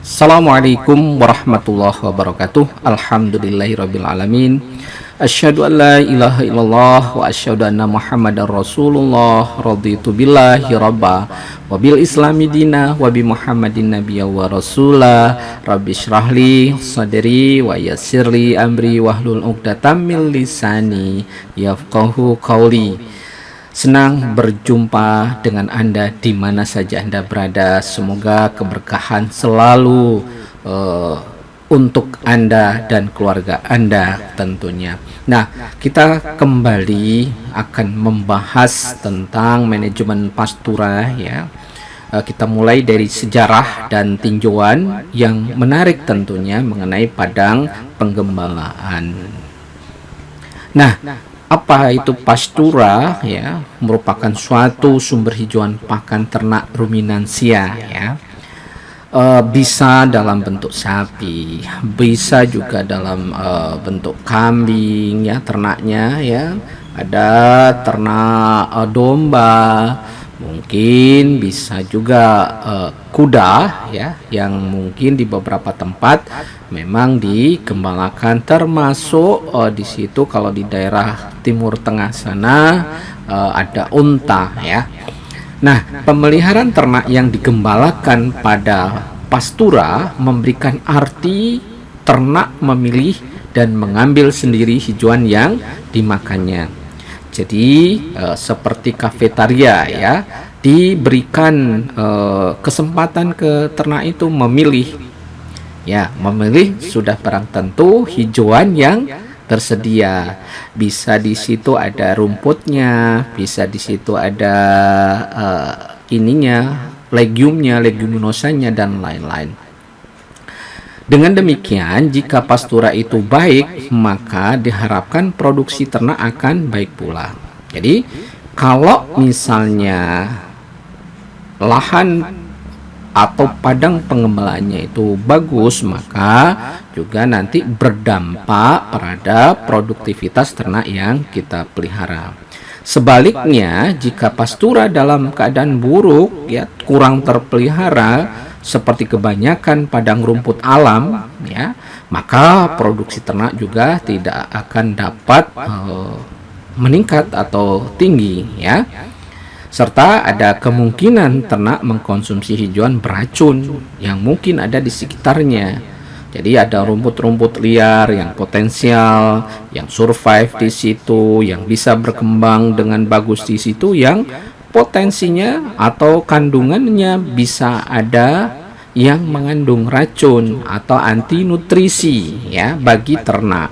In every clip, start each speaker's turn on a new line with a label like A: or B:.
A: Assalamualaikum warahmatullahi wabarakatuh. Alhamdulillahirabbil alamin. Asyhadu an la ilaha illallah wa asyhadu anna Muhammadar Rasulullah. Raditu billahi rabba wa bil islami dina wa bi Muhammadin nabiyya wa rasula. Rabbi syrahli sadri wa yassirli amri wahlul 'uqdatam min lisani yafqahu qawli. Senang berjumpa dengan Anda di mana saja Anda berada. Semoga keberkahan selalu untuk Anda dan keluarga Anda tentunya. Nah, kita kembali akan membahas tentang manajemen pastura ya. Kita mulai dari sejarah dan tinjauan yang menarik tentunya mengenai padang penggembalaan. Nah, apa itu pastura ya? Merupakan suatu sumber hijauan pakan ternak ruminansia ya. Bisa dalam bentuk sapi, bisa juga dalam bentuk kambing ya, ternaknya ya. Ada ternak domba, mungkin bisa juga kuda ya, yang mungkin di beberapa tempat memang digembalakan, termasuk di situ kalau di daerah Timur Tengah sana ada unta ya. Nah, pemeliharaan ternak yang digembalakan pada pastura memberikan arti ternak memilih dan mengambil sendiri hijauan yang dimakannya. Jadi seperti kafetaria ya, diberikan kesempatan ke ternak itu memilih ya, memilih sudah barang tentu hijauan yang tersedia. Bisa di situ ada rumputnya, bisa di situ ada leguminosanya dan lain-lain. Dengan demikian, jika pastura itu baik, maka diharapkan produksi ternak akan baik pula. Jadi, kalau misalnya lahan atau padang pengembalaannya itu bagus, maka juga nanti berdampak pada produktivitas ternak yang kita pelihara. Sebaliknya, jika pastura dalam keadaan buruk, ya kurang terpelihara, seperti kebanyakan padang rumput alam, ya, maka produksi ternak juga tidak akan dapat meningkat atau tinggi, ya. Serta ada kemungkinan ternak mengkonsumsi hijauan beracun yang mungkin ada di sekitarnya. Jadi ada rumput-rumput liar yang potensial, yang survive di situ, yang bisa berkembang dengan bagus di situ, yang potensinya atau kandungannya bisa ada yang mengandung racun atau anti nutrisi ya bagi ternak.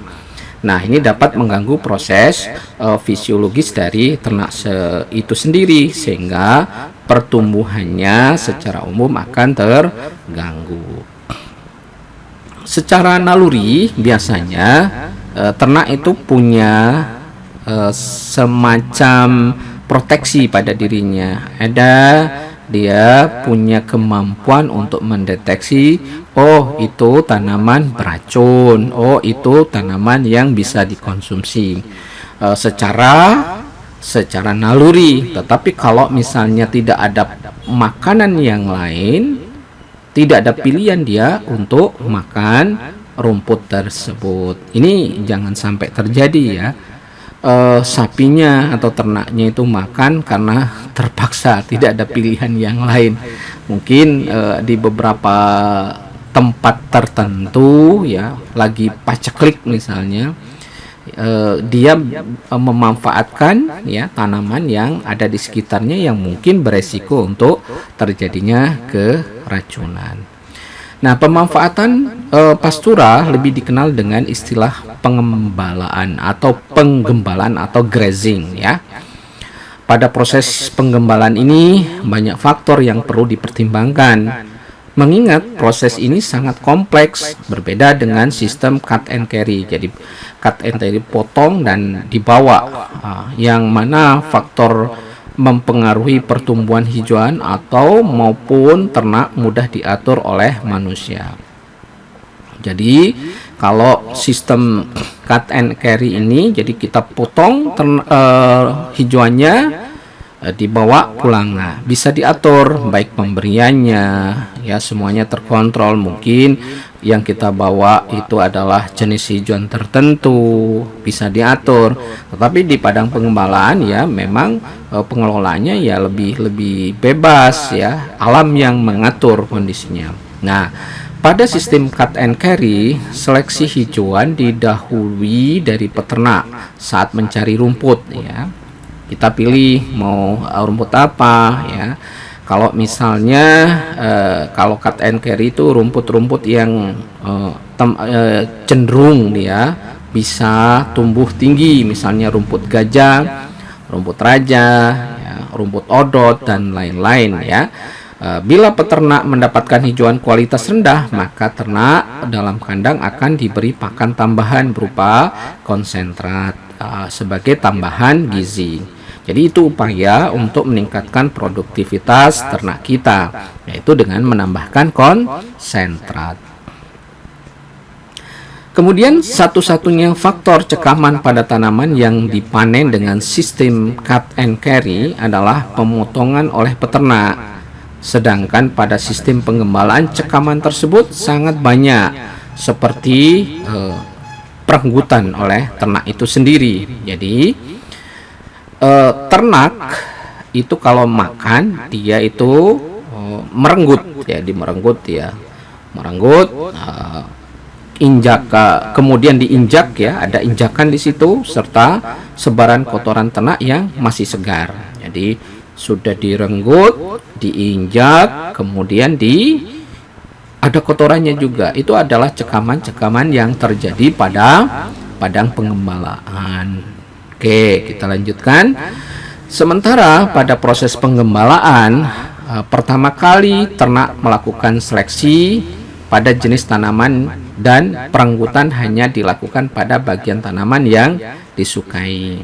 A: Nah, ini dapat mengganggu proses fisiologis dari ternak itu sendiri, sehingga pertumbuhannya secara umum akan terganggu. Secara naluri biasanya ternak itu punya semacam proteksi pada dirinya. Dia punya kemampuan untuk mendeteksi, oh itu tanaman beracun, oh itu tanaman yang bisa dikonsumsi secara naluri. Tetapi kalau misalnya tidak ada makanan yang lain, tidak ada pilihan dia untuk makan rumput tersebut. Ini jangan sampai terjadi ya. Sapinya atau ternaknya itu makan karena terpaksa, tidak ada pilihan yang lain. Mungkin di beberapa tempat tertentu ya, lagi paceklik misalnya, dia memanfaatkan ya tanaman yang ada di sekitarnya yang mungkin beresiko untuk terjadinya keracunan. Nah, pemanfaatan pastura lebih dikenal dengan istilah penggembalaan atau grazing ya. Pada proses penggembalaan ini banyak faktor yang perlu dipertimbangkan. Mengingat proses ini sangat kompleks, berbeda dengan sistem cut and carry. Jadi cut and carry potong dan dibawa, yang mana faktor mempengaruhi pertumbuhan hijauan atau maupun ternak mudah diatur oleh manusia. Jadi kalau sistem cut and carry ini, jadi kita potong hijauannya, dibawa pulang. Nah, bisa diatur baik pemberiannya, ya semuanya terkontrol. Mungkin yang kita bawa itu adalah jenis hijauan tertentu, bisa diatur. Tetapi di padang pengembalaan ya memang pengelolaannya ya lebih bebas, ya alam yang mengatur kondisinya. Nah, pada sistem cut and carry, seleksi hijauan didahului dari peternak saat mencari rumput, ya. Kita pilih mau rumput apa, ya. Kalau misalnya kalau cut and carry itu rumput-rumput yang cenderung dia bisa tumbuh tinggi, misalnya rumput gajah, rumput raja, ya, rumput odot dan lain-lain, ya. Bila peternak mendapatkan hijauan kualitas rendah, maka ternak dalam kandang akan diberi pakan tambahan berupa konsentrat sebagai tambahan gizi. Jadi itu upaya untuk meningkatkan produktivitas ternak kita, yaitu dengan menambahkan konsentrat. Kemudian satu-satunya faktor cekaman pada tanaman yang dipanen dengan sistem cut and carry adalah pemotongan oleh peternak. Sedangkan pada sistem pengembalaan cekaman tersebut sangat banyak, seperti perenggutan oleh ternak itu sendiri. Jadi ternak itu kalau makan dia itu merenggut, ya, merenggut injak, kemudian diinjak, ya, ada injakan di situ serta sebaran kotoran ternak yang masih segar. Jadi sudah direnggut, diinjak, kemudian ada kotorannya juga. Itu adalah cekaman-cekaman yang terjadi pada padang pengembalaan. Oke, kita lanjutkan. Sementara pada proses penggembalaan, pertama kali ternak melakukan seleksi pada jenis tanaman dan perenggutan hanya dilakukan pada bagian tanaman yang disukai.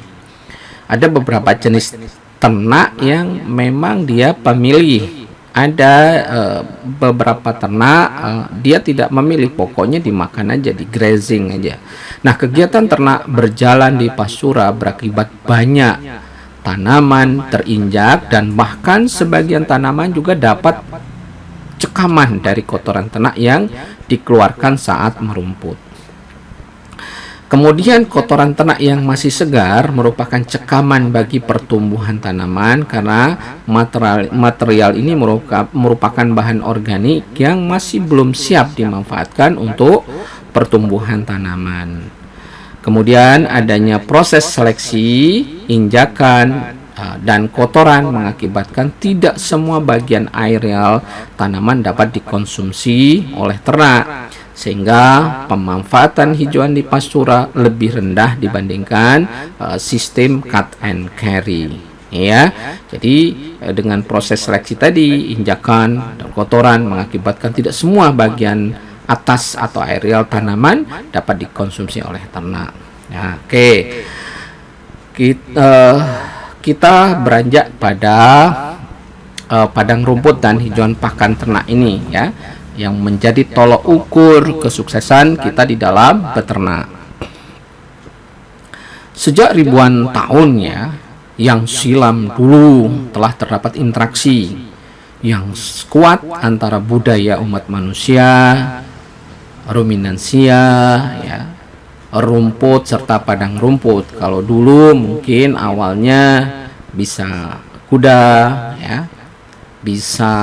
A: Ada beberapa jenis ternak yang memang dia pemilih. Ada beberapa ternak dia tidak memilih, pokoknya dimakan aja, di grazing aja. Nah, kegiatan ternak berjalan di pastura berakibat banyak tanaman terinjak dan bahkan sebagian tanaman juga dapat cekaman dari kotoran ternak yang dikeluarkan saat merumput. Kemudian kotoran ternak yang masih segar merupakan cekaman bagi pertumbuhan tanaman karena material ini merupakan bahan organik yang masih belum siap dimanfaatkan untuk pertumbuhan tanaman. Kemudian adanya proses seleksi, injakan, dan kotoran mengakibatkan tidak semua bagian areal tanaman dapat dikonsumsi oleh ternak, sehingga pemanfaatan hijauan di pastura lebih rendah dibandingkan sistem cut and carry, ya. Jadi dengan proses seleksi tadi, injakan dan kotoran mengakibatkan tidak semua bagian atas atau areal tanaman dapat dikonsumsi oleh ternak. Nah, oke. Kita beranjak pada padang rumput dan hijauan pakan ternak ini, ya, yang menjadi tolok ukur kesuksesan kita di dalam beternak. Sejak ribuan tahun, ya, yang silam dulu telah terdapat interaksi yang kuat antara budaya umat manusia, ruminansia, ya, rumput serta padang rumput. Kalau dulu mungkin awalnya bisa kuda, ya, bisa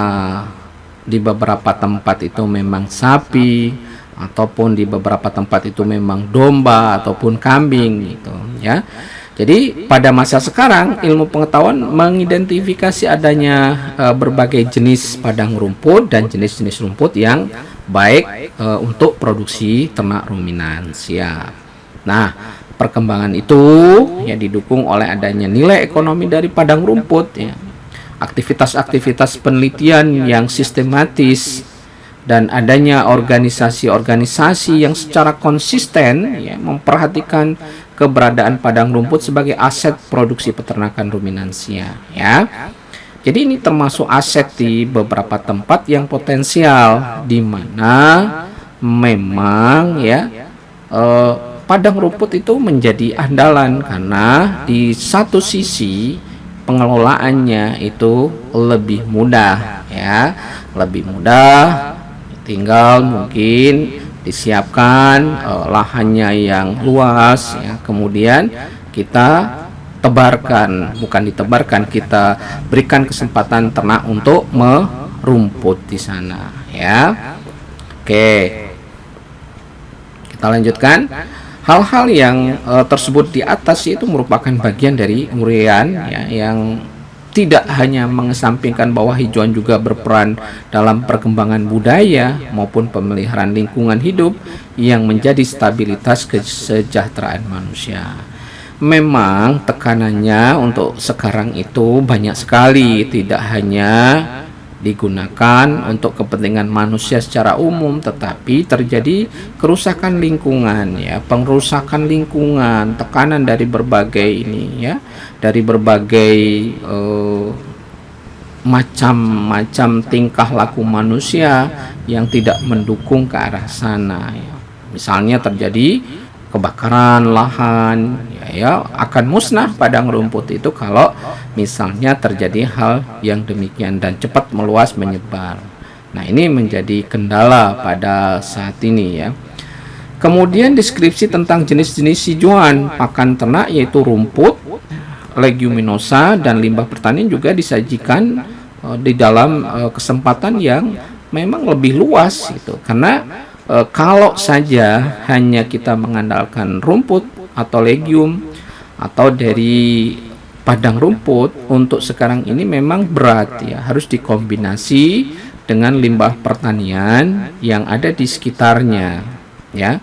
A: di beberapa tempat itu memang sapi, ataupun di beberapa tempat itu memang domba ataupun kambing, gitu, ya. Jadi pada masa sekarang ilmu pengetahuan mengidentifikasi adanya berbagai jenis padang rumput dan jenis-jenis rumput yang baik untuk produksi ternak ruminansia. Nah, perkembangan itu ya didukung oleh adanya nilai ekonomi dari padang rumput, ya. Aktivitas-aktivitas penelitian yang sistematis dan adanya organisasi-organisasi yang secara konsisten, ya, memperhatikan keberadaan padang rumput sebagai aset produksi peternakan ruminansia, ya. Jadi ini termasuk aset di beberapa tempat yang potensial di mana memang, ya, padang rumput itu menjadi andalan karena di satu sisi pengelolaannya itu lebih mudah ya, lebih mudah. Tinggal mungkin disiapkan lahannya yang luas ya, kemudian kita tebarkan, bukan ditebarkan, kita berikan kesempatan ternak untuk merumput di sana ya. Oke, kita lanjutkan. Hal-hal yang tersebut di atas itu merupakan bagian dari uraian ya, yang tidak hanya mengesampingkan bahwa hijauan juga berperan dalam perkembangan budaya maupun pemeliharaan lingkungan hidup yang menjadi stabilitas kesejahteraan manusia. Memang tekanannya untuk sekarang itu banyak sekali, tidak hanya digunakan untuk kepentingan manusia secara umum, tetapi terjadi kerusakan lingkungan ya, pengrusakan lingkungan, tekanan dari berbagai ini ya, dari berbagai macam-macam tingkah laku manusia yang tidak mendukung ke arah sana ya. Misalnya terjadi kebakaran lahan ya, akan musnah padang rumput itu kalau misalnya terjadi hal yang demikian dan cepat meluas menyebar. Nah, ini menjadi kendala pada saat ini ya. Kemudian deskripsi tentang jenis-jenis hijauan pakan ternak yaitu rumput, leguminosa dan limbah pertanian juga disajikan di dalam kesempatan yang memang lebih luas gitu. Karena kalau saja hanya kita mengandalkan rumput atau legium atau dari padang rumput, untuk sekarang ini memang berat ya, harus dikombinasi dengan limbah pertanian yang ada di sekitarnya ya.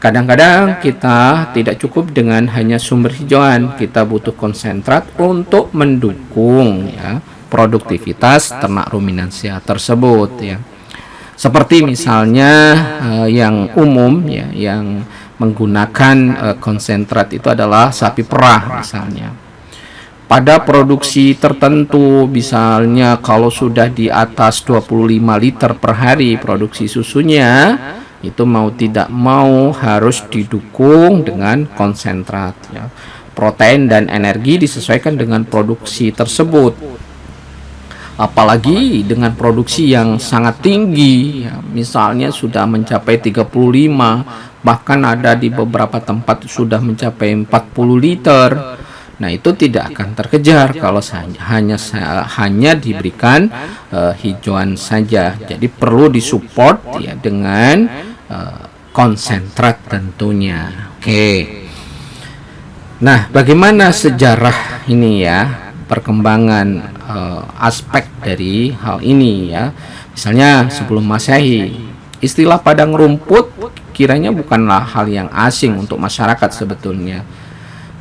A: Kadang-kadang kita tidak cukup dengan hanya sumber hijauan, kita butuh konsentrat untuk mendukung ya produktivitas ternak ruminansia tersebut ya. Seperti misalnya yang umum ya, yang menggunakan konsentrat itu adalah sapi perah misalnya. Pada produksi tertentu, misalnya kalau sudah di atas 25 liter per hari produksi susunya, itu mau tidak mau harus didukung dengan konsentrat ya. Protein dan energi disesuaikan dengan produksi tersebut. Apalagi dengan produksi yang sangat tinggi ya, misalnya sudah mencapai 35, bahkan ada di beberapa tempat sudah mencapai 40 liter. Nah, itu tidak akan terkejar kalau hanya diberikan hijauan saja. Jadi perlu disupport ya dengan konsentrat tentunya. Oke. Nah, bagaimana sejarah ini ya, perkembangan aspek dari hal ini ya. Misalnya sebelum Masehi, istilah padang rumput kiranya bukanlah hal yang asing untuk masyarakat sebetulnya.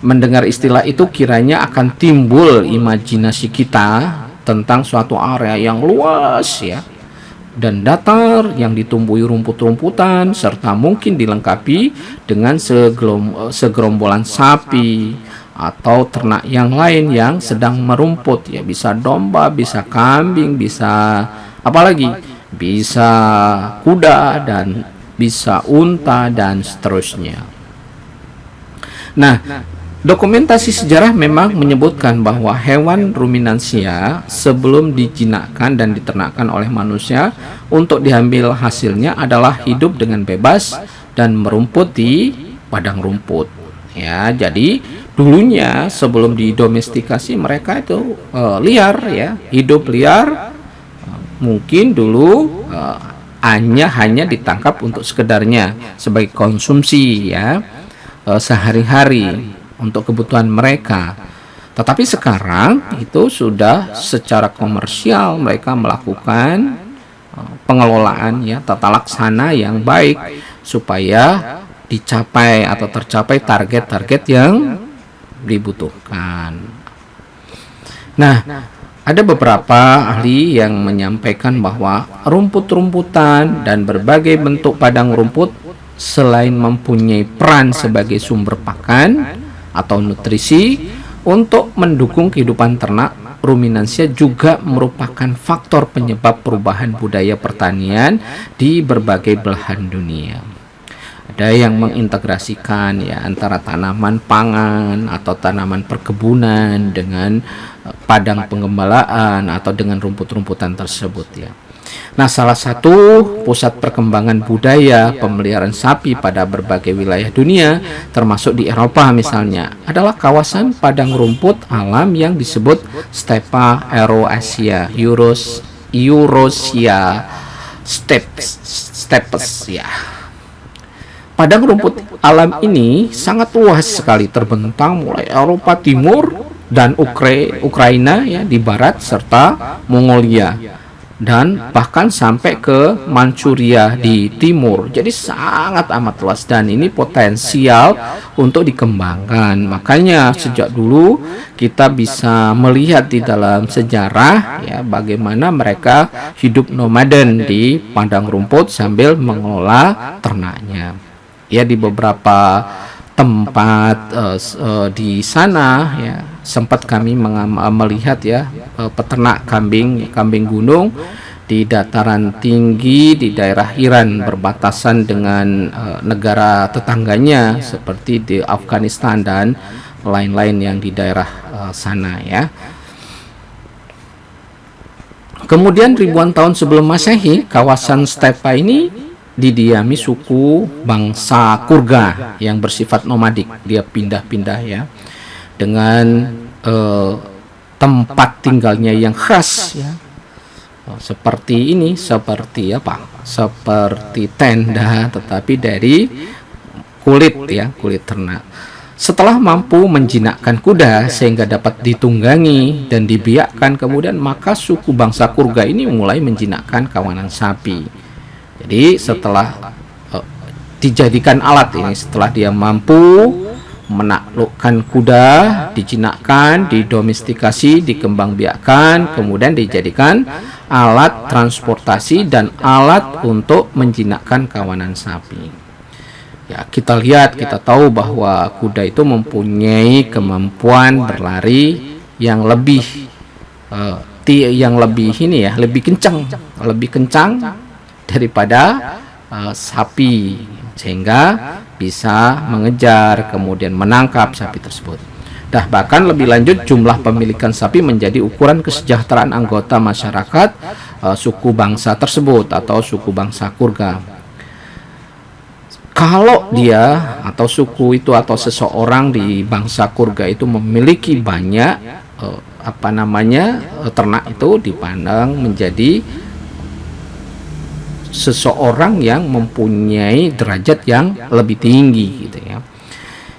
A: Mendengar istilah itu kiranya akan timbul imajinasi kita tentang suatu area yang luas ya dan datar yang ditumbuhi rumput-rumputan serta mungkin dilengkapi dengan segerombolan sapi atau ternak yang lain yang sedang merumput ya, bisa domba, bisa kambing, bisa apalagi, bisa kuda dan bisa unta dan seterusnya. Nah, dokumentasi sejarah memang menyebutkan bahwa hewan ruminansia sebelum dijinakkan dan diternakkan oleh manusia untuk diambil hasilnya adalah hidup dengan bebas dan merumput di padang rumput ya. Jadi dulunya sebelum didomestikasi mereka itu liar ya, hidup liar. Mungkin dulu hanya ditangkap untuk sekedarnya sebagai konsumsi ya, sehari-hari untuk kebutuhan mereka. Tetapi sekarang itu sudah secara komersial mereka melakukan pengelolaan ya, tata laksana yang baik supaya dicapai atau tercapai target-target yang dibutuhkan. Nah, ada beberapa ahli yang menyampaikan bahwa rumput-rumputan dan berbagai bentuk padang rumput selain mempunyai peran sebagai sumber pakan atau nutrisi untuk mendukung kehidupan ternak ruminansia, juga merupakan faktor penyebab perubahan budaya pertanian di berbagai belahan dunia. Ada yang mengintegrasikan ya antara tanaman pangan atau tanaman perkebunan dengan padang penggembalaan atau dengan rumput-rumputan tersebut ya. Nah, salah satu pusat perkembangan budaya pemeliharaan sapi pada berbagai wilayah dunia, termasuk di Eropa misalnya, adalah kawasan padang rumput alam yang disebut Stepa Euroasia, Eurosia Steppes ya. Padang rumput alam ini sangat luas sekali, terbentang mulai Eropa Timur dan Ukraina ya di barat serta Mongolia, dan bahkan sampai ke Manchuria di timur. Jadi sangat amat luas dan ini potensial untuk dikembangkan. Makanya sejak dulu kita bisa melihat di dalam sejarah ya bagaimana mereka hidup nomaden di padang rumput sambil mengelola ternaknya. Ya, di beberapa tempat di sana ya sempat kami melihat ya peternak kambing gunung di dataran tinggi di daerah Iran berbatasan dengan negara tetangganya seperti di Afghanistan dan lain-lain yang di daerah sana ya. Kemudian ribuan tahun sebelum Masehi, kawasan stepa ini didiami suku bangsa Kurga yang bersifat nomadik. Dia pindah-pindah ya dengan tempat tinggalnya yang khas ya. Seperti ini, seperti apa? Seperti tenda tetapi dari kulit ya, kulit ternak. Setelah mampu menjinakkan kuda sehingga dapat ditunggangi dan dibiakkan kemudian, maka suku bangsa Kurga ini mulai menjinakkan kawanan sapi. Jadi setelah dijadikan alat ini, setelah dia mampu menaklukkan kuda, dijinakkan, didomestikasi, dikembangbiakkan, kemudian dijadikan alat transportasi dan alat untuk menjinakkan kawanan sapi. Ya, kita lihat, kita tahu bahwa kuda itu mempunyai kemampuan berlari yang lebih lebih kencang daripada sapi, sehingga bisa mengejar kemudian menangkap sapi tersebut. Bahkan lebih lanjut, jumlah pemilikan sapi menjadi ukuran kesejahteraan anggota masyarakat suku bangsa tersebut atau suku bangsa Kurga. Kalau dia atau suku itu atau seseorang di bangsa Kurga itu memiliki banyak ternak, itu dipandang menjadi seseorang yang mempunyai derajat yang lebih tinggi gitu ya.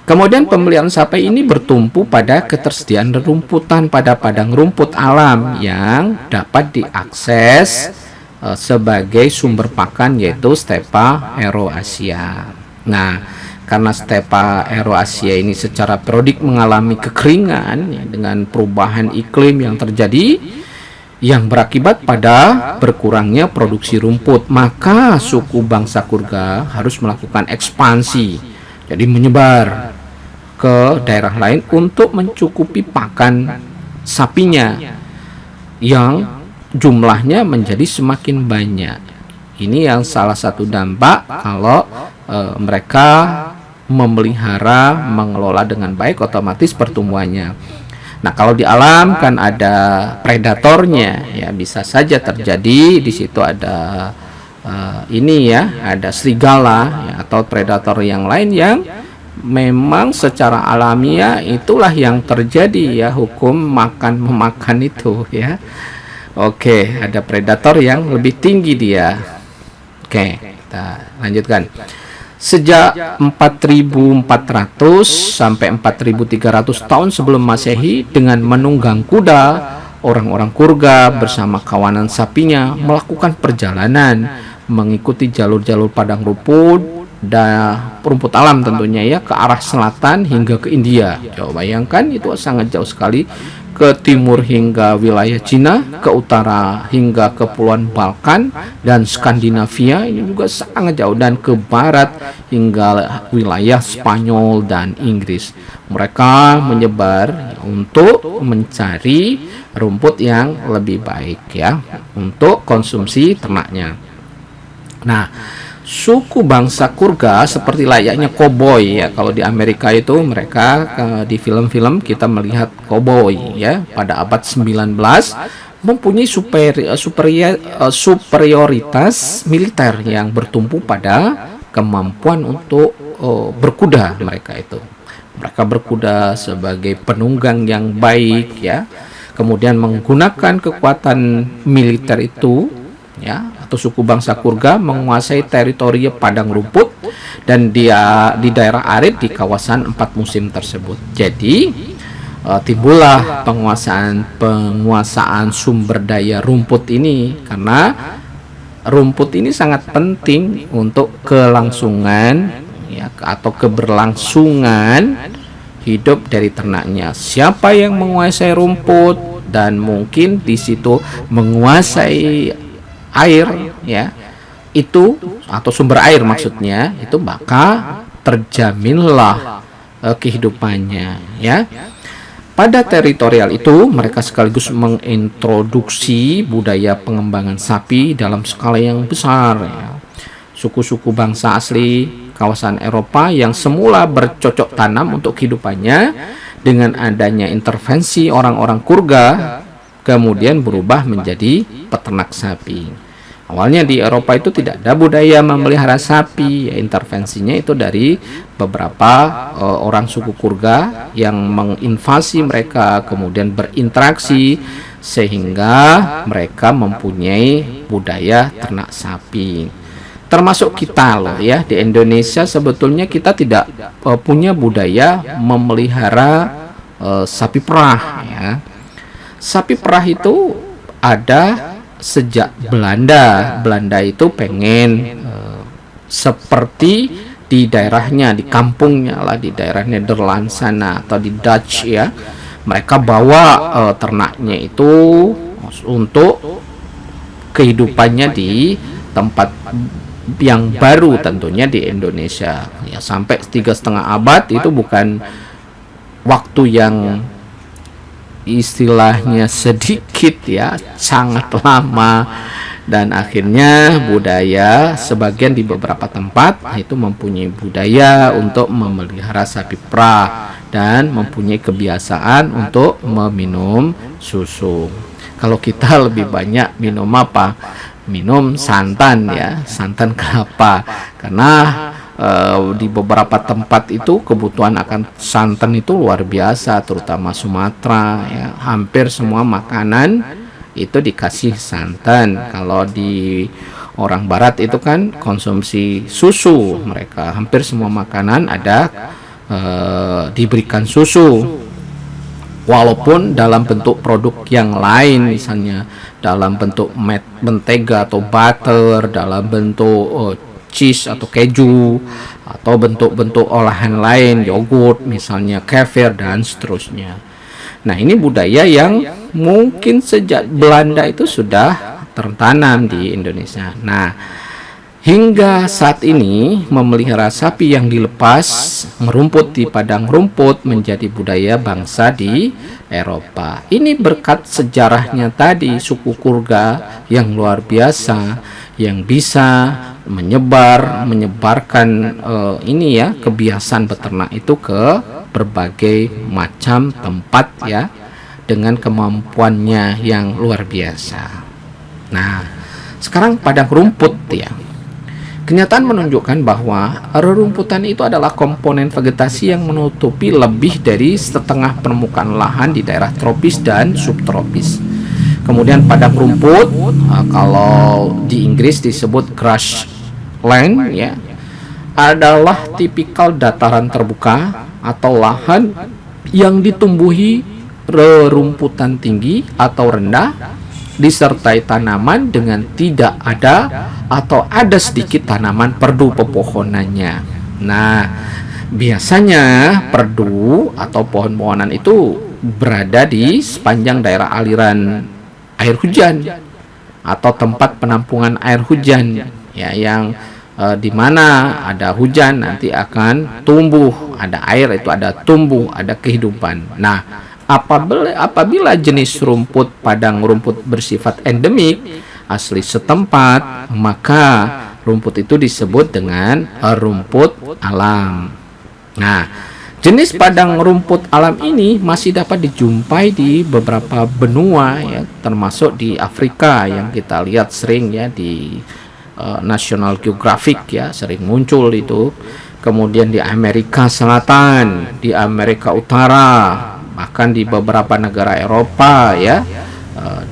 A: Kemudian pemeliharaan sapi ini bertumpu pada ketersediaan rumputan pada padang rumput alam yang dapat diakses sebagai sumber pakan, yaitu stepa Euroasia. Nah, karena stepa Euroasia ini secara periodik mengalami kekeringan ya, dengan perubahan iklim yang terjadi yang berakibat pada berkurangnya produksi rumput, maka suku bangsa Kurga harus melakukan ekspansi, jadi menyebar ke daerah lain untuk mencukupi pakan sapinya yang jumlahnya menjadi semakin banyak. Ini yang salah satu dampak kalau mereka memelihara, mengelola dengan baik, otomatis pertumbuhannya. Nah, kalau di alam kan ada predatornya ya, bisa saja terjadi di situ ada ada serigala ya, atau predator yang lain yang memang secara alamiah itulah yang terjadi ya, hukum makan memakan itu ya. Oke, ada predator yang lebih tinggi dia. Oke, kita lanjutkan. Sejak 4.400 sampai 4.300 tahun sebelum Masehi, dengan menunggang kuda, orang-orang Kurga bersama kawanan sapinya melakukan perjalanan mengikuti jalur-jalur padang rumput dan rumput alam tentunya ya, ke arah selatan hingga ke India. Coba bayangkan, itu sangat jauh sekali. Ke timur hingga wilayah Cina, ke utara hingga Kepulauan Balkan dan Skandinavia, ini juga sangat jauh, dan ke barat hingga wilayah Spanyol dan Inggris. Mereka menyebar untuk mencari rumput yang lebih baik ya, untuk konsumsi ternaknya. Nah, suku bangsa Kurga seperti layaknya koboi ya. Kalau di Amerika itu mereka di film-film kita melihat koboi ya pada abad 19 mempunyai superioritas militer yang bertumpu pada kemampuan untuk berkuda mereka itu. Mereka berkuda sebagai penunggang yang baik ya. Kemudian menggunakan kekuatan militer itu ya, atau suku bangsa Kurga menguasai teritori padang rumput dan dia di daerah arid di kawasan 4 musim tersebut. Jadi timbullah penguasaan sumber daya rumput ini, karena rumput ini sangat penting untuk kelangsungan ya, atau keberlangsungan hidup dari ternaknya. Siapa yang menguasai rumput dan mungkin di situ menguasai air ya, itu atau sumber air maksudnya, itu maka terjaminlah kehidupannya ya. Pada teritorial itu mereka sekaligus mengintroduksi budaya pengembangan sapi dalam skala yang besar ya. Suku-suku bangsa asli kawasan Eropa yang semula bercocok tanam untuk kehidupannya, dengan adanya intervensi orang-orang Kurga kemudian berubah menjadi peternak sapi. Awalnya di Eropa itu tidak ada budaya memelihara sapi ya, intervensinya itu dari beberapa orang suku Kurga yang menginvasi mereka, kemudian berinteraksi sehingga mereka mempunyai budaya ternak sapi. Termasuk kita loh ya, di Indonesia sebetulnya kita tidak punya budaya memelihara sapi perah ya. Sapi perah itu ada sejak Belanda. Belanda itu pengen seperti di daerahnya, di kampungnya lah, di daerah Nederland sana atau di Dutch ya. Mereka bawa ternaknya itu untuk kehidupannya di tempat yang baru, tentunya di Indonesia ya. Sampai 3,5 abad itu bukan waktu yang istilahnya sedikit ya, sangat lama. Dan akhirnya budaya sebagian di beberapa tempat itu mempunyai budaya untuk memelihara sapi perah dan mempunyai kebiasaan untuk meminum susu. Kalau kita lebih banyak minum apa? Minum santan ya, santan kelapa, karena di beberapa tempat itu kebutuhan akan santan itu luar biasa, terutama Sumatera ya. Hampir semua makanan itu dikasih santan. Kalau di orang barat itu kan konsumsi susu, mereka hampir semua makanan ada diberikan susu, walaupun dalam bentuk produk yang lain, misalnya dalam bentuk mentega atau butter, dalam bentuk cheese atau keju, atau bentuk-bentuk olahan lain, yogurt misalnya, kefir dan seterusnya. Nah, ini budaya yang mungkin sejak Belanda itu sudah tertanam di Indonesia. Nah, hingga saat ini memelihara sapi yang dilepas merumput di padang rumput menjadi budaya bangsa di Eropa. Ini berkat sejarahnya tadi, suku Kurga yang luar biasa, yang bisa menyebarkan ini ya, kebiasaan beternak itu ke berbagai macam tempat ya, dengan kemampuannya yang luar biasa. Nah, sekarang padang rumput ya. Kenyataan menunjukkan bahwa rerumputan itu adalah komponen vegetasi yang menutupi lebih dari setengah permukaan lahan di daerah tropis dan subtropis. Kemudian padang rumput, kalau di Inggris disebut grassland ya, adalah tipikal dataran terbuka atau lahan yang ditumbuhi rerumputan tinggi atau rendah, disertai tanaman dengan tidak ada atau ada sedikit tanaman perdu pepohonannya. Nah, biasanya perdu atau pohon-pohonan itu berada di sepanjang daerah aliran air hujan atau tempat penampungan air hujan ya, yang di mana ada hujan nanti akan tumbuh, ada air itu ada tumbuh, ada kehidupan. Nah, apabila jenis rumput padang rumput bersifat endemik asli setempat, maka rumput itu disebut dengan rumput alam. Nah, jenis padang rumput alam ini masih dapat dijumpai di beberapa benua ya, termasuk di Afrika yang kita lihat sering ya di National Geographic ya, sering muncul itu. Kemudian di Amerika Selatan, di Amerika Utara, bahkan di beberapa negara Eropa ya,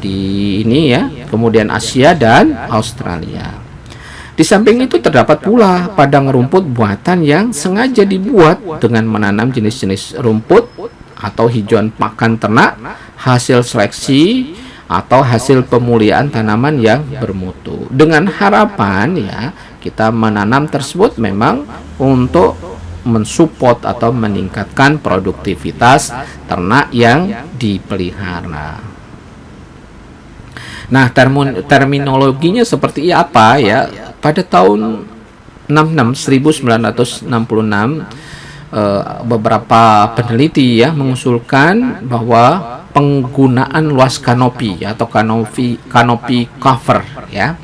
A: di ini ya, kemudian Asia dan Australia. Di samping itu terdapat pula padang rumput buatan yang sengaja dibuat dengan menanam jenis-jenis rumput atau hijauan pakan ternak, hasil seleksi atau hasil pemulihan tanaman yang bermutu. Dengan harapan ya, kita menanam tersebut memang untuk mensupport atau meningkatkan produktivitas ternak yang dipelihara. Nah, terminologinya seperti apa ya? Pada tahun 1966 beberapa peneliti ya mengusulkan bahwa penggunaan luas kanopi atau kanopi cover ya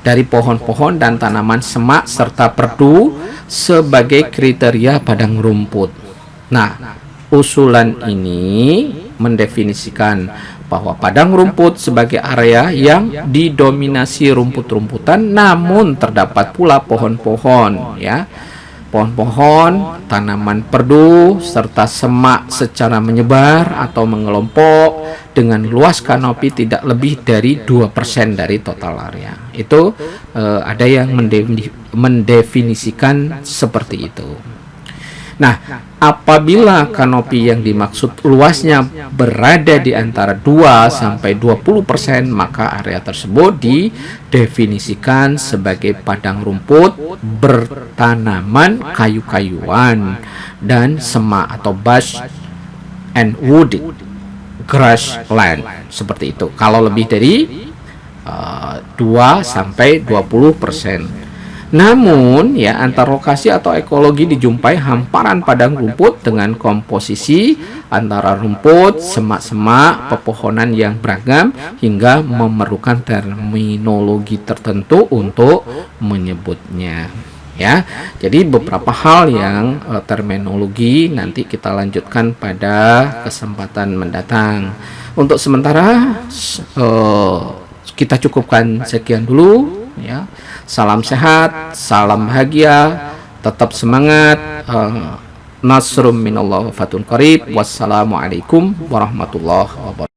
A: dari pohon-pohon dan tanaman semak serta perdu sebagai kriteria padang rumput. Nah, usulan ini mendefinisikan bahwa padang rumput sebagai area yang didominasi rumput-rumputan namun terdapat pula pohon-pohon ya. Pohon-pohon, tanaman perdu serta semak secara menyebar atau mengelompok dengan luas kanopi tidak lebih dari 2% dari total area. Itu ada yang mendefinisikan seperti itu. Nah, apabila kanopi yang dimaksud luasnya berada di antara 2 sampai 20%, maka area tersebut didefinisikan sebagai padang rumput bertanaman kayu-kayuan dan semak atau bush and wooded grassland seperti itu. Kalau lebih dari 2 sampai 20%. Namun ya antar lokasi atau ekologi dijumpai hamparan padang rumput dengan komposisi antara rumput, semak-semak, pepohonan yang beragam hingga memerlukan terminologi tertentu untuk menyebutnya. Ya, jadi beberapa hal yang terminologi nanti kita lanjutkan pada kesempatan mendatang. Untuk sementara kita cukupkan sekian dulu ya. Salam sehat, salam bahagia, tetap semangat. Nasrum minallah wa fatun qarib. Wassalamualaikum warahmatullahi wabarakatuh.